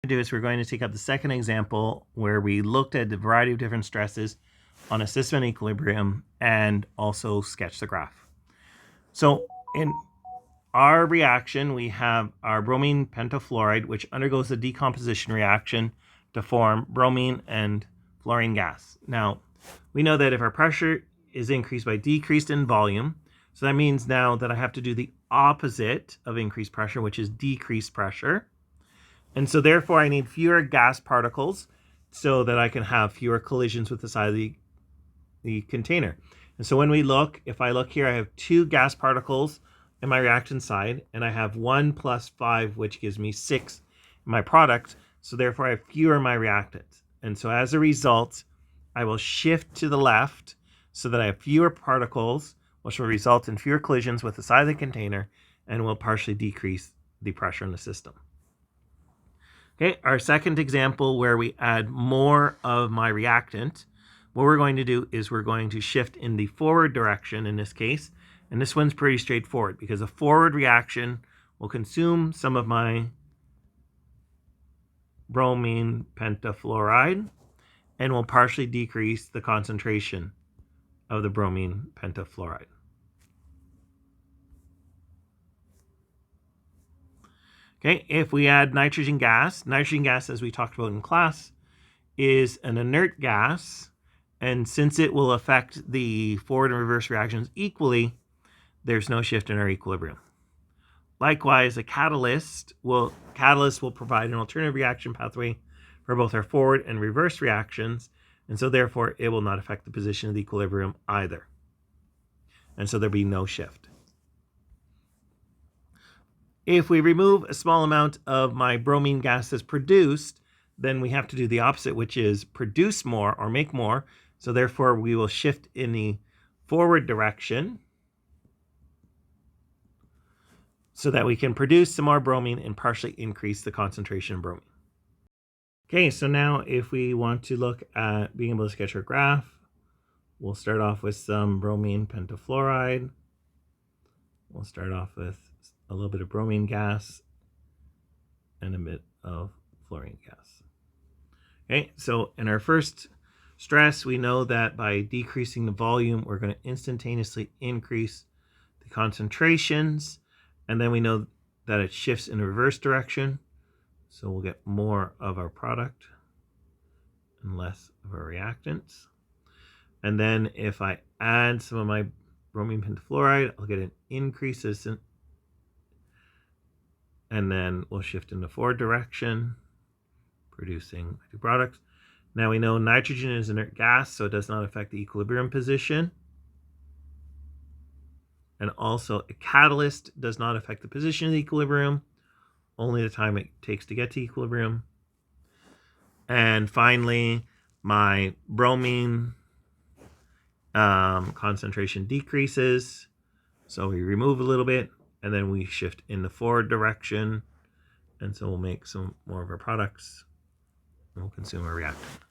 do is we're going to take up the second example where we looked at a variety of different stresses on a system in equilibrium and also sketch the graph. So in our reaction, we have our bromine pentafluoride, which undergoes a decomposition reaction to form bromine and fluorine gas. Now, we know that if our pressure is increased by decreased in volume, so that means now that I have to do the opposite of increased pressure, which is decreased pressure. And so therefore I need fewer gas particles so that I can have fewer collisions with the side of the container. And so when we look, if I look here, I have 2 gas particles in my reactant side, and I have 1 plus 5, which gives me 6 in my product. So therefore I have fewer in my reactant. And so as a result, I will shift to the left so that I have fewer particles, which will result in fewer collisions with the side of the container and will partially decrease the pressure in the system. Okay, our second example where we add more of my reactant, what we're going to do is we're going to shift in the forward direction in this case. And this one's pretty straightforward because a forward reaction will consume some of my bromine pentafluoride and will partially decrease the concentration of the bromine pentafluoride. Okay, if we add nitrogen gas, as we talked about in class, is an inert gas. And since it will affect the forward and reverse reactions equally, there's no shift in our equilibrium. Likewise, a catalyst will provide an alternative reaction pathway for both our forward and reverse reactions. And so therefore, it will not affect the position of the equilibrium either. And so there'll be no shift. If we remove a small amount of my bromine gas that's produced, then we have to do the opposite, which is produce more or make more. So therefore, we will shift in the forward direction so that we can produce some more bromine and partially increase the concentration of bromine. Okay, so now if we want to look at being able to sketch our graph, we'll start off with some bromine pentafluoride. We'll start off with a little bit of bromine gas and a bit of fluorine gas. Okay, so in our first stress, we know that by decreasing the volume, we're going to instantaneously increase the concentrations. And then we know that it shifts in the reverse direction. So we'll get more of our product and less of our reactants. And then if I add some of my bromine pentafluoride, I'll get an increase. And then we'll shift in the forward direction, producing my 2 products. Now we know nitrogen is an inert gas, so it does not affect the equilibrium position. And also a catalyst does not affect the position of the equilibrium, only the time it takes to get to equilibrium. And finally, my bromine concentration decreases. So we remove a little bit and then we shift in the forward direction. And so we'll make some more of our products and we'll consume our reactant.